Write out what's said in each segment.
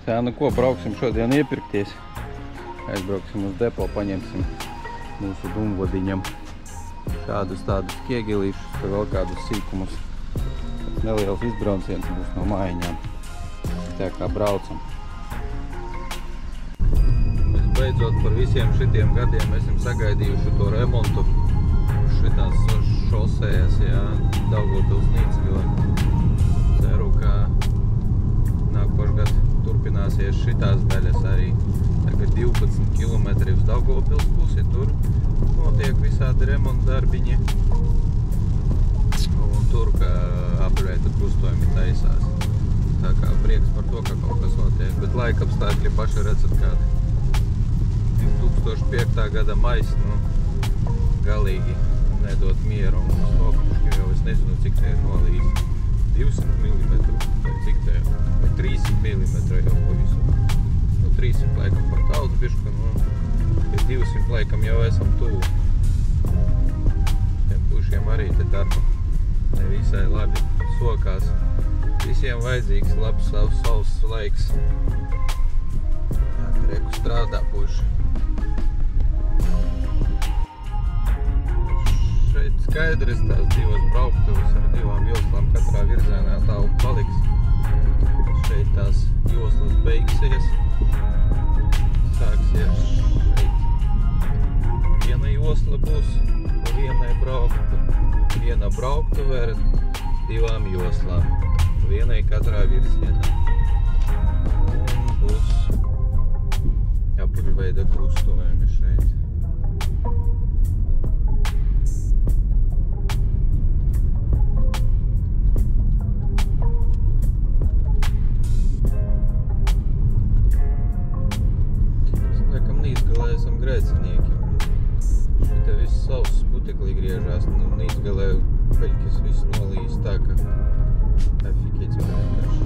Tā, nu ko, brauksim šodien iepirkties. Aizbrauksim uz depo, paņemsim mūsu dumvodiņam šādus tādus ķiegelīšus, vai vēl kādus sīkumus. Tāds neliels izbrauciens būs no mājiņām. Tā kā braucam. Mēs beidzot par visiem šitiem gadiem esam sagaidījuši to remontu šitās šosējas, jā, Daugavpils Nīcgale. Ceru, ka nākošgad turpināsies šitās daļas arī. Tagad 12 km uz Daugavpils pusi, tur notiek visādi remonta darbiņi. Un tur, ka apļveida krustojumi taisās. Tā kā prieks par to, ka kaut kas notiek. Bet laika apstākļi paši redzat kādi. 2005. gada mais, nu, galīgi nedod mieru. Un uz to, jau es nezinu, cik te ir nolījis. 200 mm, vai cik te ir, vai 300 mm jau pa visu. Nu, 300 laikam par daudz bišķi, nu, pie 200 laikam jau esam tuvu. Tiem pušiem arī te darba nevisai labi sokās. Visiem vajadzīgs labs savs laiks. Jā, reku strādā puši. Šeit skaidrs tās divas brauktuvas ar divām joslām katrā virzienā tā un paliks. Šeit tās joslas beigsies. Sāksies šeit. Viena josla būs pa vienai brauktu. Viena brauktuve ar divām joslām. Vienai katrā virzienā. Un būs apļveida krustojumi šeit. Nīcgalē esam grēcinieki. Šitā viss savs puteklī griežās. Nīcgalē peļķis viss nolījis tā, ka efekīts vienkārši.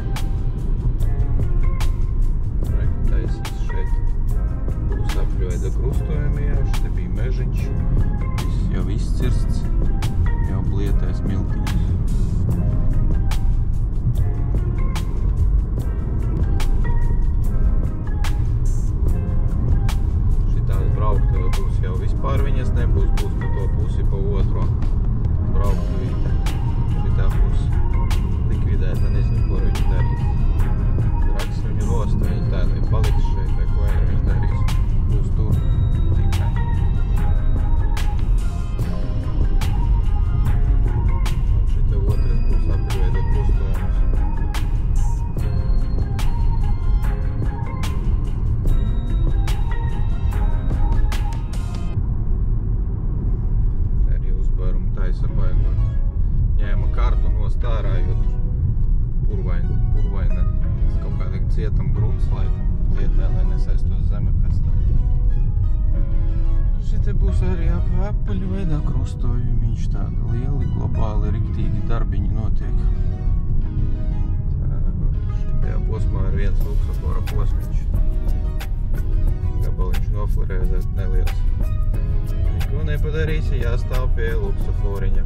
Taisīs šeit. Būs apļveida krustojumi jau. Šeit bija mežiņš. Viss jau izcirsts. Jau blietēs miltiņus. Būs jau vispār viņas nebūs, būs pa to pusi pa otro brauktuvīte. Šitā būs likvidēta, nezinu, ko viņi darīs. Draks viņu rosta, viņi tādai paliks šeit, vai ko viņi darīs. Būs tur tikai. Un šitā otrs būs apļveida krustojums. Ņēma kartu nost ārā, jo tur purvaina kaut kādā cietam grunts laikam lietē, lai nesaistos zeme pēc tam. Šite būs arī apaļveidā krustojumi, tāda lieli, globāli, riktīgi darbiņi notiek. Šitajā posmā ir viens luksafora posmiņš. Gabaliņš noflorēzēt neliels. Ko nepadarīsi, jāstāv pie luksaforiņa.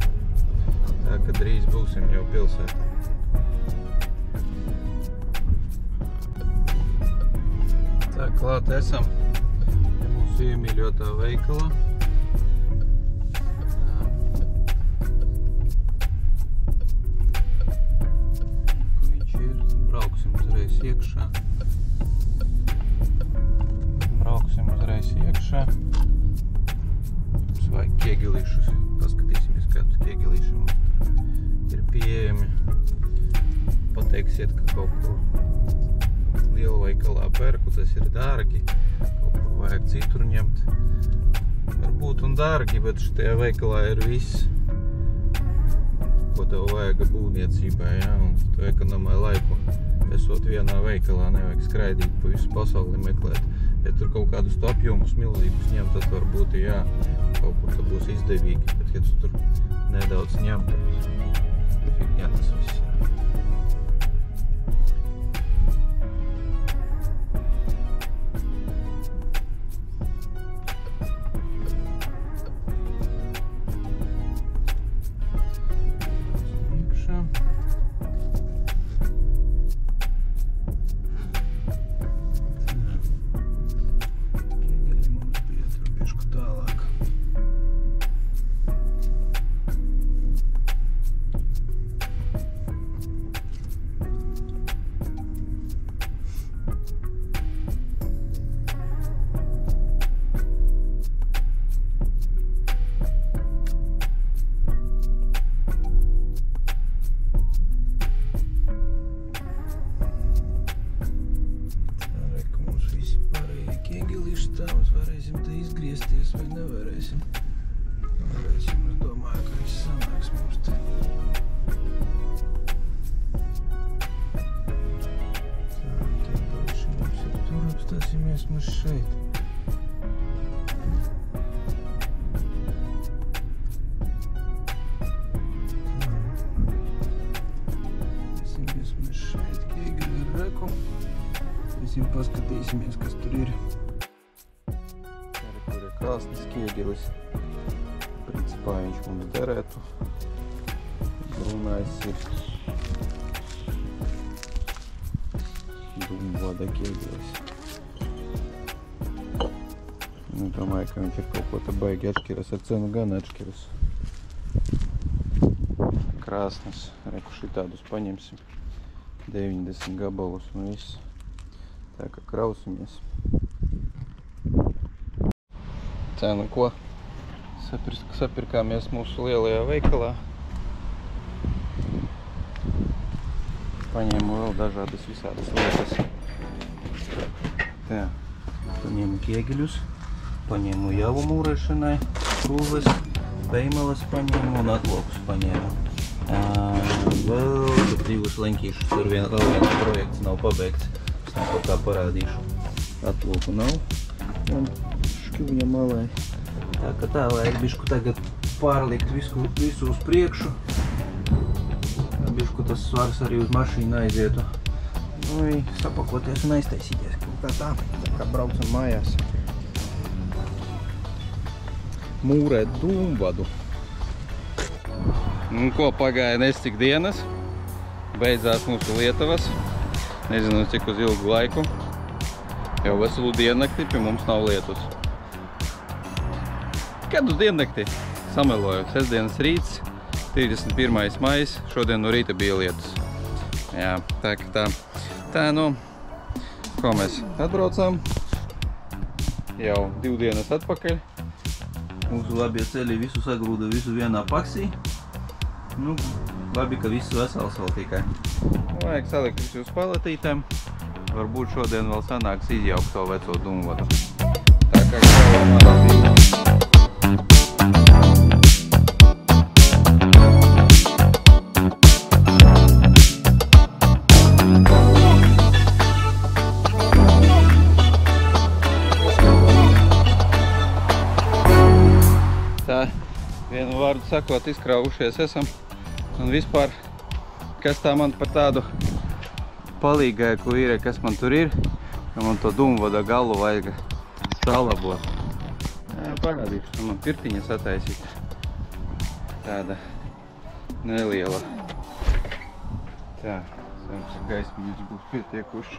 Tā, ka drīz būsim jau pilsētā. Tā, klāt esam mūsu iemīļotā veikala. Kur viņš ir? Brauksim uzreiz iekšā. Mums vajag ķiegelīšus. Paskatīsimies, kādus ķiegelīši mums ir pieejami. Pateiksiet, ka kaut kur lielveikalā pērku, tas ir dārgi. Kaut kur vajag citur ņemt. Varbūt un dārgi, bet šitajā veikalā ir viss, ko tev vajag būvniecībā, ja? Un tu ekonomē laiku. Esot vienā veikalā, nevajag skraidīt pa visu pasauli meklēt. Ja tur kaut kādus apjomus milzīgus ņem, tad varbūt, jā, kaut kur tad būs izdevīgi, bet ja tu tur nedaudz ņem, tad jā, tas viss ir. Iekšā. Tā mēs varēsim te izgriezties vai nevarēsim. Varēsim, es domāju, ka viss sanāks mums te. Tā, te droši mums ir tur, apstāsimies mēs šeit. Paskatīsimies, kas tur ir. Arī kur ir krāsnes Kiegelis. Principā viņš mums derētu. Brunais ir Dumvada Kiegelis. Nu, domāju, ka viņš ir kaut ko te baigi atšķiras ar cenu, gan atšķiras. Krāsnes, reku šitādus paņemsim. 90 gabalus un viss. Tā kā krausimies. Tā, nu ko? Sapirkāmies mūsu lielajā veikalā. Paņēmu vēl dažādas visādas lietas. Tā, paņēmu kiegeļus, paņēmu javu mūrēšanai, krūves, peimeles paņēmu un atlokus paņēmu. Vēl divus leņķīšus, tur vēl viens projekts nav pabeigts. Kaut kā parādīšu. Atloku nav. Un šķuņa malai. Tā ka tā vajag bišku tagad pārlikt visu uz priekšu. Bišku tas svars arī uz mašīnu aizietu. Nu i sapakoties un aiztaisīties. Tā kā braucam mājās. Mūrēt Dumvadu. Un ko pagāja nescik dienas. Beidzās mūsu Lietuvas. Nezinu, cik uz ilgu laiku. Jau veselu diennakti pie mums nav lietus. Kad uz diennakti? Sameloju. Sestdienas rīts, 31. maijs. Šodien no rīta bija lietus. Jā, tā ka tā. Tā, nu, ko mēs atbraucām? Jau 2 dienas atpakaļ. Mūsu labie ceļi visu sagrūda visu vienā paksī. Nu, labi, ka viss vesels vēl tikai. Vajag salikt visu uz paletītēm. Varbūt šodien vēl sanāks izjaukt to veco Dumvadu. Tā kā krāvamā labība. Tā, vienu vārdu sakot, izkrāvušies esam. Un vispār, kas tā man par tādu palīgāku ir, kas man tur ir, ka man to Dumvada galu vajag salabot. Jā, parādīšu, man pirtiņa sataisīta. Tāda neliela. Tā, cerams, gaismiņas būs pietiekuši.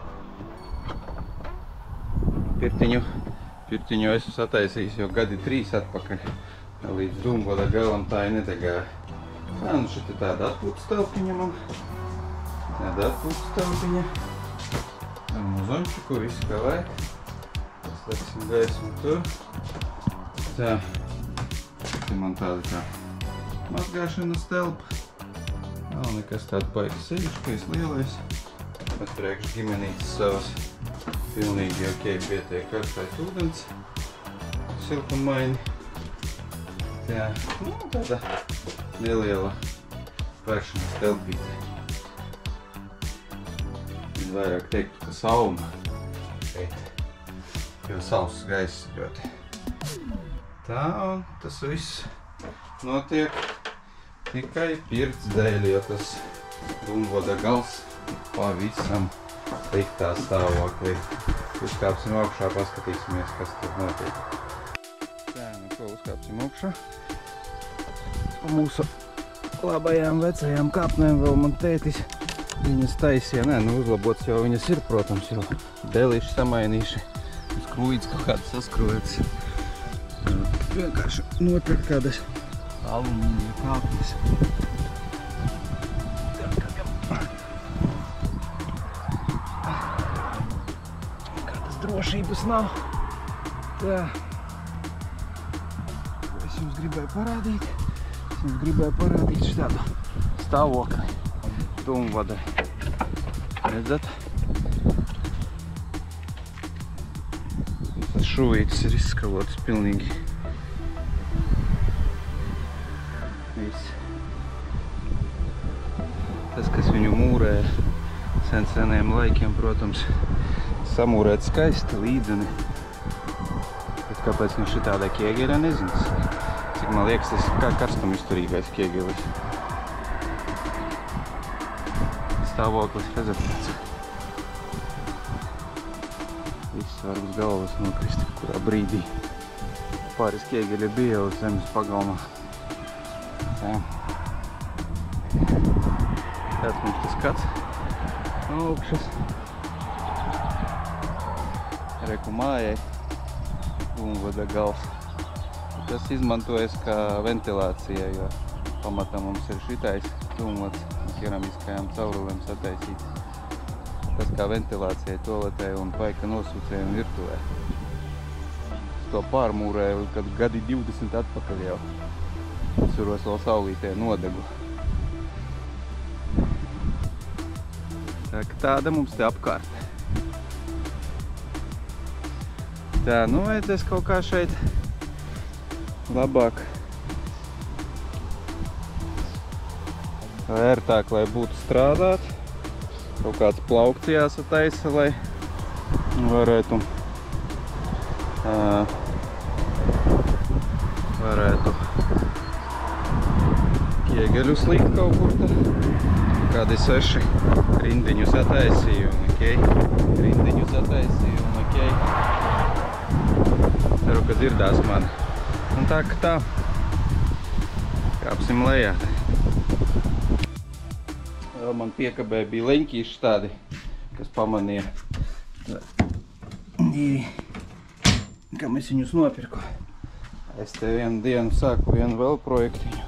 Pirtiņu esmu sataisījis jau gadi 3 atpakaļ. Līdz Dumvada galam tā ir netegāja. Tā, nu šita tāda atpūtas telpiņa man. Tāda atpūtas telpiņa. Ar muzončiku, visu kā vajag. Paslēgsim gaismu tur. Tā. Te man tāda kā mazgāšanas telpa. Nav nekas tāda paika seviškais, lielais. Bet priekš ģimenītes savas pilnīgi ok pietiek karstais ūdens. Siltumaini. Tā, nu tāda neliela pērkšanas telpīte. Es vairāk teiktu, ka sauna šeit, jo sauss gaiss ļoti. Tā, un tas viss notiek tikai pirts dēļ, jo tas Dumvada gals pavisam sliktā stāvoklī. Uzkāpsim augšā, paskatīsimies, kas tur notiek. Tā, nu ko, uzkāpsim augšā. Pa mūsu labajām vecajām kāpnēm vēl man tētis viņas taisīja. Nē, nu uzlabots jau viņas ir, protams, jau dēlīši samainīši. Skrūjīts kaut kāds saskrūjēts. Vienkārši nopirkt kādas alumīnija kāpnes. Kādas drošības nav. Tā. Ko es jums gribēju parādīt? Es jums gribēju parādīt šādu stāvokli Dumvadai. Redzat? Visas šūvīgs ir izskalots pilnīgi. Viss. Tas, kas viņu mūrē seniem laikiem, protams, samūrēt skaisti līdzeni. Bet kāpēc viņš ir tādā ķiegeļā, nezinu. Cik man liekas, tas kā karstam izturīgais ķiegelis. Stāvoklis rezervēts. Viss var uz galvas nokrist, kurā brīdī. Pāris ķiegeļi bija uz zemes pagalmā. Tā. Tāds mums tas skats. Augšas. Reku mājai. Dūmvada gals. Tas izmantojas kā ventilācija, jo pamatā mums ir šitais dūmvads keramiskajām caurulēm sataisīts. Tas kā ventilācija toaletē un paika nosūcējiem virtuvē. To pārmūrēju, kad gadi 20 atpakaļ jau. Atceros vēl saulītē nodegu. Tā, tāda mums te apkārt. Tā, nu vajadzēs kaut kā šeit labāk. Ērtāk, lai būtu strādāt. Kaut kāds plaukts jāsataisa, lai varētu ķiegeļus likt kaut kur te. Kādi 6 rindiņu sataisīju un okei. Rindiņu sataisīju un okei. Ceru, ka dzirdās mani. Un tā, ka tā. Kāpsim lejā. Vēl man piekabē bija leņķīši tādi, kas pamanīja. Kam es viņus nopirku. Es te vienu dienu sāku vienu vēl projektiņu.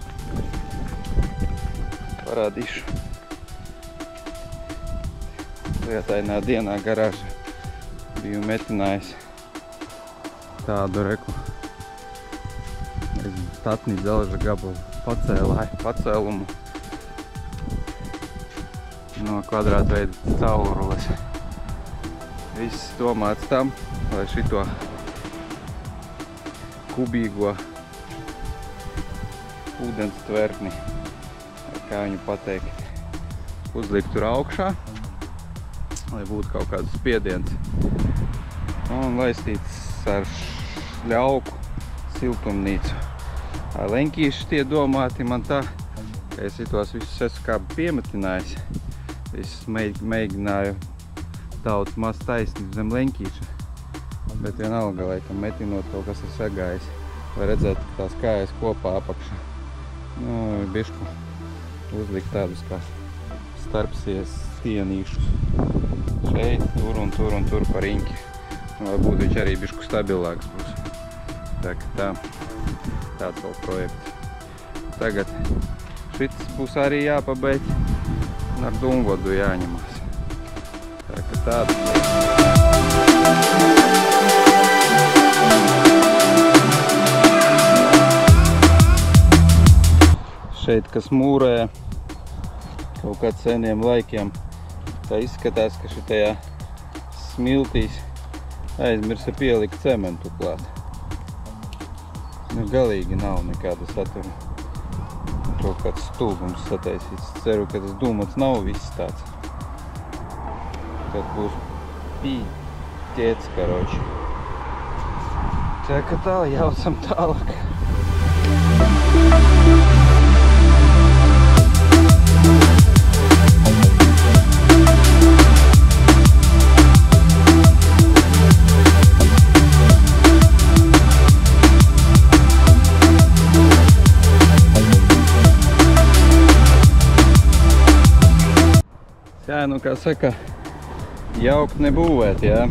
Parādīšu. Lietainā dienā garāžā biju metinājis tādu reku, nezinu, statni dzelža gabalu pacēlumu no kvadrātveida caurules. Viss domāts tam, lai šito kubīgo ūdens tvertni, kā viņu pateikt, uzlikt tur augšā, lai būtu kaut kāds spiediens un laistīts ar ļauku siltumnīcu. Leņķīši tie domāti man tā, ka es tos visus esmu kā piemetinājis. Visus mēģināju daudz maz taisnīt zem leņķīša, bet vienalga, laikam metinot kaut kas ir sagājis. Var redzēt, ka tās kājas kopā apakšā. Nu, bišku uzlikt tādus kā starpsies stienīšus. Šeit, tur un tur pa riņķi. Lai būtu viņš arī bišku stabilāks būs. Tā kā tā, tāds vēl projekts. Tagad šits būs arī jāpabeidz un ar dūmvadu jāņemās. Tā kā tāda. Šeit, kas mūrē kaut kāds seniem laikiem, tā izskatās, ka šitajā smiltīs aizmirsa pielikt cementu klāt. Nu, galīgi nav nekāda satura. Kaut kāds stulbums sataisīts. Ceru, ka tas dūmats nav viss tāds. Tad būs pīķēts, karoči. Tā kā tā, jaucam tālāk. Jā, nu kā saka, jaukt nebūvēt, jā.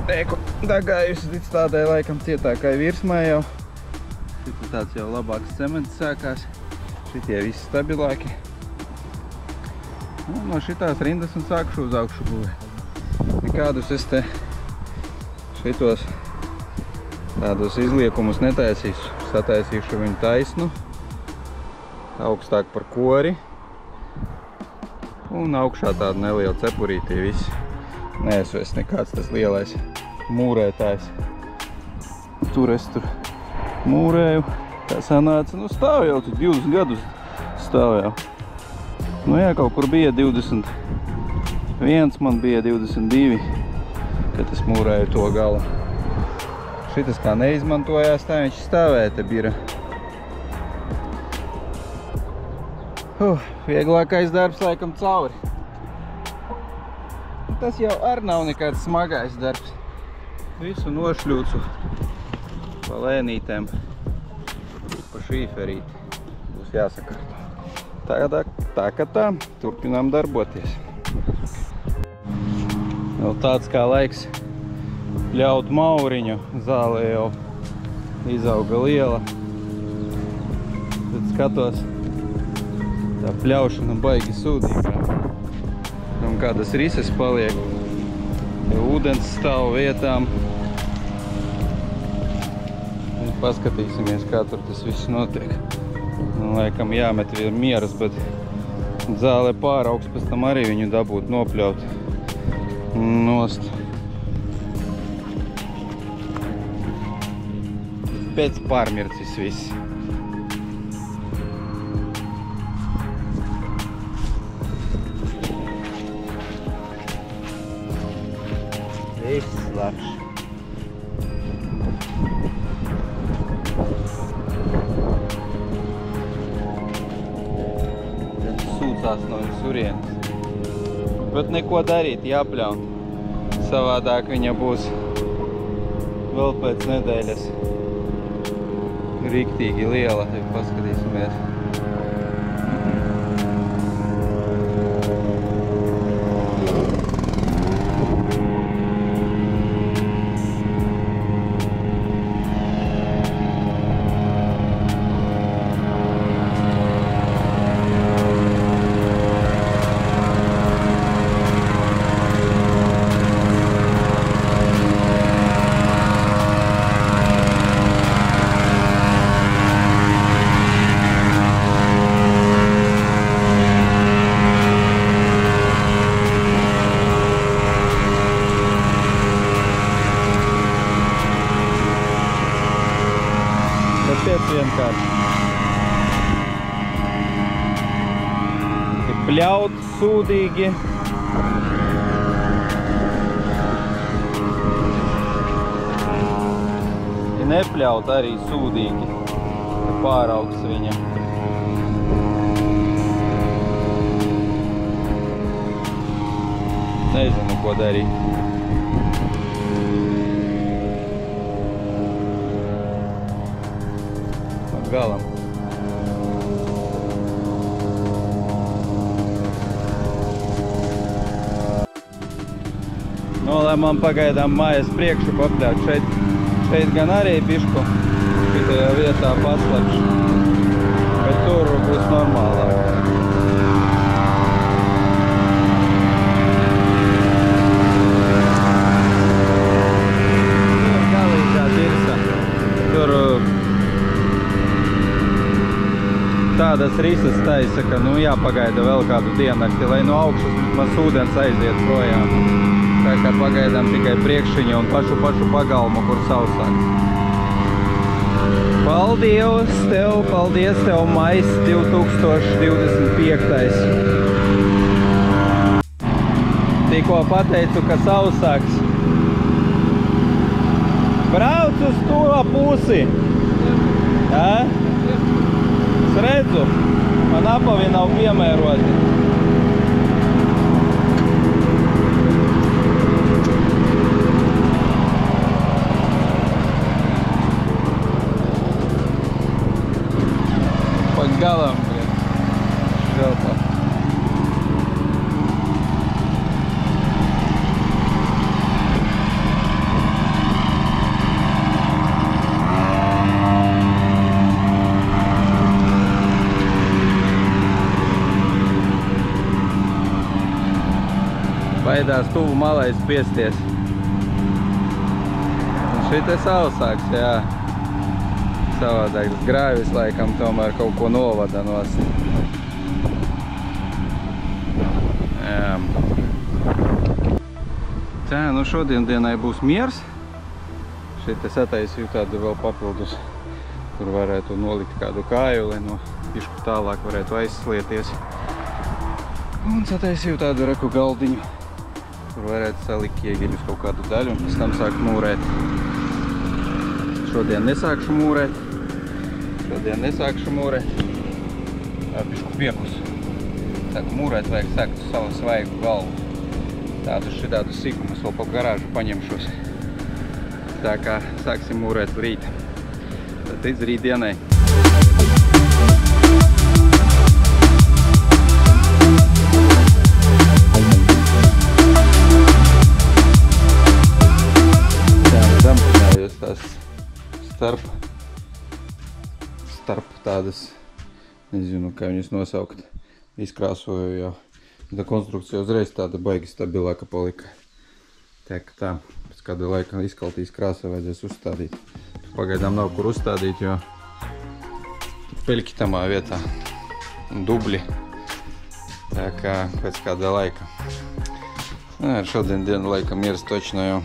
Teiku, dagājusi līdz tādai laikam cietākai virsmai jau. Šit tāds jau labāks cements sākās. Šitie visi stabilāki. Nu, no šitās rindas un sākušu uz augšu būvēt. Nekādus es te šitos tādus izliekumus netaisīšu. Sataisīšu viņu taisnu. Augstāk par kori. Un augšā tāda neliela cepurītī viss. Neesvēs nekāds tas lielais mūrētājs. Tur es tur mūrēju. Tā sanāca, nu stāv jau, 20 gadus stāv jau. Nu jā, kaut kur bija 21, man bija 22, kad es mūrēju to galu. Šitas kā neizmantojās, tā viņš stāvēja te bira. Vieglākais darbs laikam cauri. Tas jau arī nav nekāds smagais darbs. Visu nošļūcu pa lēnītēm, pa šīferīti. Būs jāsakārto. Tā, turpinām darboties. Vēl tāds kā laiks pļaut mauriņu, zāle jau izauga liela. Tad skatos, tā pļaušana baigi sūdīgā. Un kādas rises paliek, ja ūdens stāv vietām. Paskatīsimies, kā tur tas viss notiek. Laikam jāmet mieras, bet zāle pāraugs, pēc tam arī viņu dabūt nopļaut nost. Pēc pārmircis viss. Viss labs. Sūcās no visurienes. Bet neko darīt, jāpļaun. Savādāk viņa būs vēl pēc nedēļas riktīgi liela. Paskatīsimies. Vienkārši. Ir pļaut sūdīgi. Ir nepļaut arī sūdīgi. Pāraugs viņa. Nezinu, ko darīt. Galam. Nolēmām pagaidām mājas priekšu papļaut. Šeit gan arī bišku šitajā vietā paslapš, bet tur būs normālāk. Galīgā dirsa. Tur tādas rises taisa, ka jāpagaida vēl kādu diennakti, lai no augšas maz ūdens aiziet projām. Tā kā pagaidām tikai priekšiņa un pašu pagalmu, kur sausāks. Paldies tev, mais 2025. Tikko pateicu, ka sausāks. Brauc uz to pusi! Ja? Redzu, man apavi nav piemēroti. Pa galam, želpa. Baidās tuvu malai spiesties. Un šit ir sausāks, jā. Savādāk grāvis laikam tomēr kaut ko novada nost. Jā. Tā, nu šodien dienai būs miers. Šeit es attaisīju tādu vēl papildus, kur varētu nolikt kādu kāju, lai no pišku tālāk varētu aizslieties. Un sataisīju tādu reku galdiņu, kur varētu salikt iegeļus kaut kādu daļu un pēc tam sākt mūrēt. Šodien nesākšu mūrēt. Pišku piekus. Sāku mūrēt, vajag sākt savu svaigu galvu. Tādu sīkumus vēl pa garāžu paņemšos. Tā kā sāksim mūrēt rīt. Tad līdz rītdienai. Tā, zamerinājos tās starp tādas, nezinu, kā viņas nosaukt, izkrāsoju jau. Tā konstrukcija uzreiz tāda baigi stabilāka palika. Tā kā tā, pēc kāda laika izkaltīs krāsa vajadzēs uzstādīt. Pagaidām nav kur uzstādīt, jo peļki tamā vietā un dubļi. Tā kā pēc kāda laika. Šodien dienu laika miers točno jau.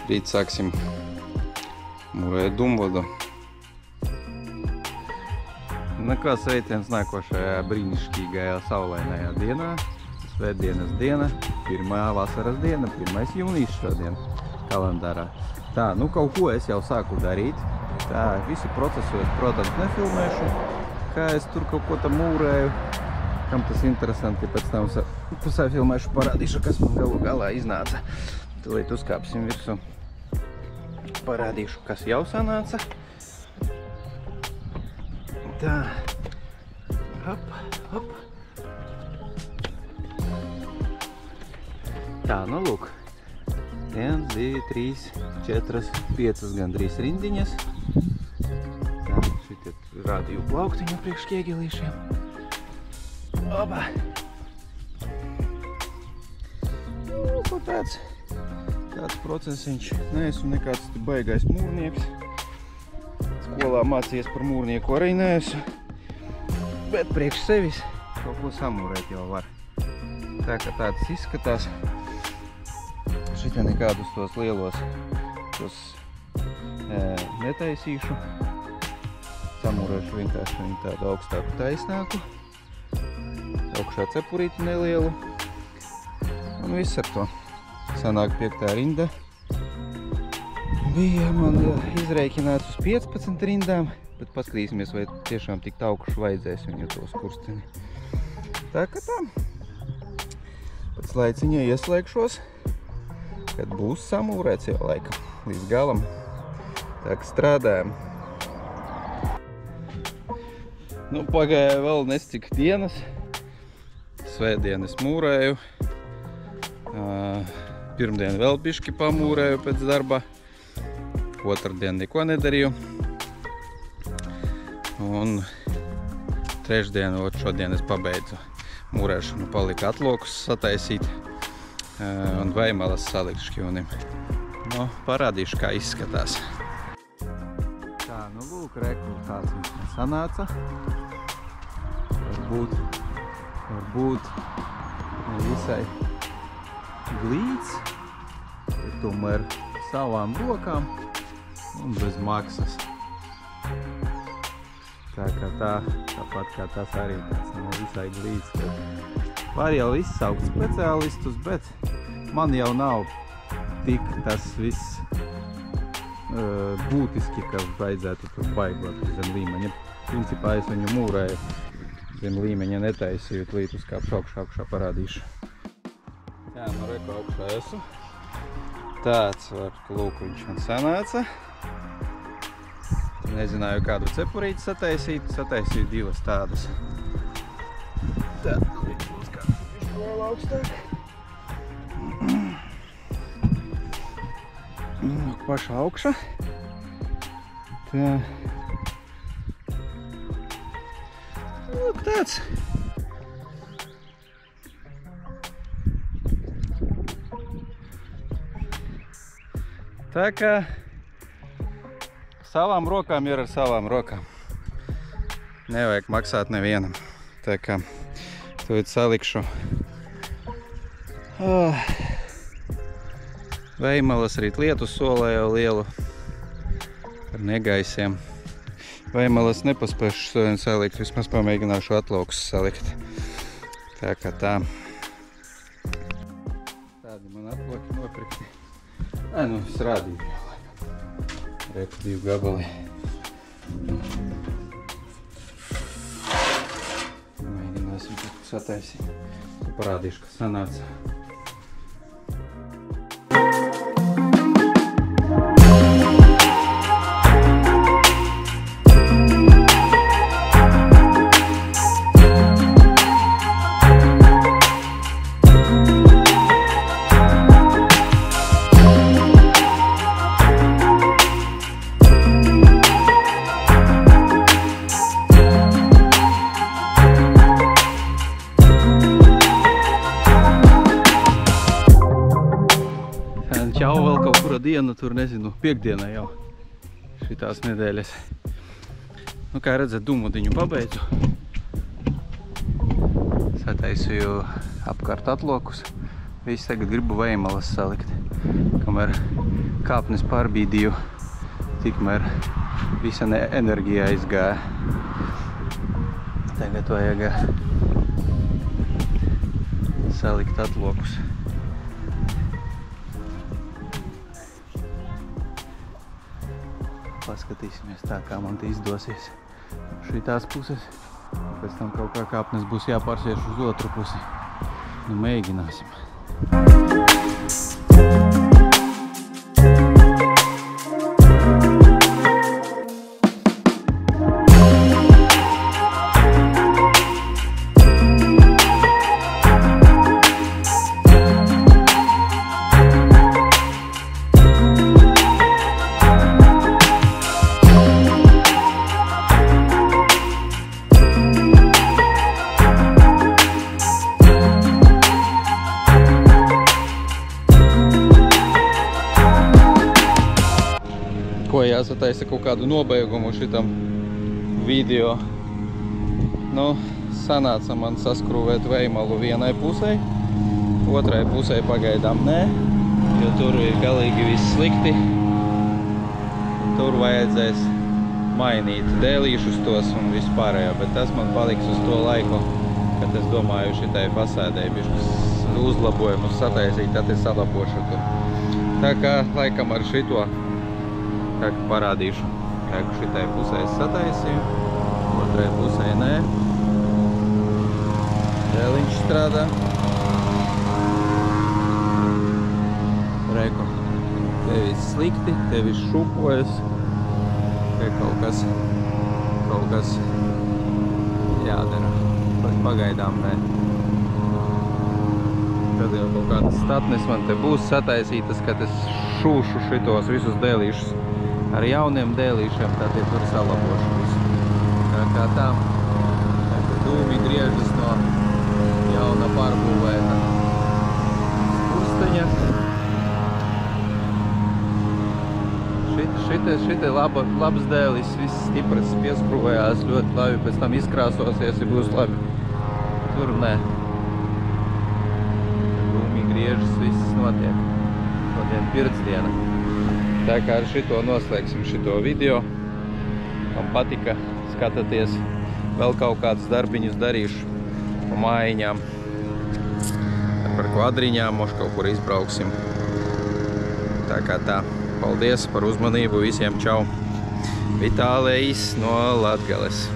Rīt sāksim mūrēt dumvodu. Nekā sveiciens nākošajā brīnišķīgajā saulainajā dienā. Svētdienas diena, pirmā vasaras diena, 1. jūnijas šodien kalendārā. Tā, nu kaut ko es jau sāku darīt. Tā, visu procesu es, protams, nefilmēšu, kā es tur kaut ko tam mūrēju. Kam tas interesanti, pēc tam pusē filmēšu, parādīšu, kas man galu galā iznāca. Tūlīt uzkāpsim virsū. Parādīšu, kas jau sanāca. Tā, hop. Tā, nu lūk. 1, 2, 3, 4, 5 gandrīz rindiņas. Tā, šitie rādīju plauktiņu priekš ķiegelīšiem. Oba! Nu, ko tāds procesiņš. Neesmu nekāds baigais mūrnieks. Skolā mācījies par mūrnieku arī neesmu, bet priekš sevis kaut ko samūrēt jau var. Tā kā tāds izskatās. Šitā nekādus tos lielos netaisīšu. Samūrēšu vienkārši viņu tādu augstāku taisnāku. Augšā cepurīti nelielu. Un viss ar to. Sanāk 5. rinda. Bija man izreikināts uz 15 rindām, bet paskatīsimies, vai tiešām tik augšu vajadzēs viņu to skursteni. Tā kā tā. Pēc laiciņa ieslēgšos, kad būs samūrēts jau laikam līdz galam. Tā kā strādājam. Nu, pagāja vēl nescik dienas. Svētdienas mūrēju. Pirmdien vēl bišķi pamūrēju pēc darba. Otrdien neko nedarīju. Un trešdien, šodien es pabeidzu mūrēšanu. Palika atlokus sataisīt un veimalas salikt šķivnim. Nu, parādīšu, kā izskatās. Tā, nu lūk, reku tāds viņš sanāca. Varbūt visai glīts, bet tomēr savām rokām un bez maksas. Tā kā tāpat kā tas arī tāds nav visai glīts. Var jau izsaukt speciālistus, bet man jau nav tik tas viss būtiski, ka vajadzētu tur baigot zem līmeņa. Principā es viņu mūrēju, zem līmeņa netaisīju, līdz uzkāpšu augšā parādīšu. Jā, nu reku augšā esmu. Tāds var, lūk, viņš man sanāca. Nezināju, kādu cepurīti sataisīju 2 tādas. Tad uzkāpšu vēl augstāk. Paša augša. Tā. Lūk, tāds. Tā kā savām rokām ir ar savām rokām. Nevajag maksāt nevienam. Tā kā tūlīt salikšu veimalas, rīt lietus solē jau lielu. ar negaisiem. Veimalas nepaspēšu šodien salikt, vismaz pamēģināšu atlaukus salikt. Tā kā tā. Tādi man atlauki nopirkti. Nu, es rādīju jau laikam. Reku 2 gabali. Mēģināsim sataisīt. Parādīšu, kas sanāca. Čau vēl kaut kura diena, tur nezinu, piekdienā jau šitās nedēļas. Nu, kā redzat, dūmudiņu pabeidzu. Sataisīju apkārt atlokus. Visi tagad gribu veimalas salikt. Kamēr kāpnes pārbīdīju, tikmēr visa enerģija aizgāja. Tagad vajag salikt atlokus. Paskatīsimies tā, kā man te izdosies šitās puses. Pēc tam kaut kā kāpnes būs jāpārsiež uz otru pusi. Nu, mēģināsim. Ko jāsataisa kaut kādu nobeigumu šitam video. Nu, sanāca man saskrūvēt veimalu vienai pusē, otrai pusē pagaidām nē, jo tur ir galīgi viss slikti. Tur vajadzēs mainīt dēlīšus tos un vispārējo, bet tas man paliks uz to laiku, kad es domāju šitai fasādei bišķus uzlabojumus sataisīt, tad es salabošu tur. Tā kā laikam ar šito tā kā parādīšu, kā šitai pusē es sataisīju, otrai pusē nē. Dēliņš strādā. Reku, te viss slikti, te viss šupojas. Te kaut kas jādara, bet pagaidām nē. Tad jau kaut kādas statnes man te būs sataisītas, kad es šūšu šitos visus dēlīšus. Ar jauniem dēlīšiem, tad ir tur salabošu visu. Tā kā tā, dūmi griežas no jauna pārbūvēta skursteņa. Šitai labs dēlis, viss stipras pieskrūvējās ļoti labi, pēc tam izkrāsosies, ja būs labi. Tur nē. Dūmi griežas, viss notiek. Šodien pircdiena. Tā kā ar šito noslēgsim šito video. Man patika, skatāties, vēl kaut kādus darbiņus darīšu pa mājiņām. Par kvadriņām, moš kaut kur izbrauksim. Tā kā tā, paldies par uzmanību visiem, čau! Vitālējs no Latgales.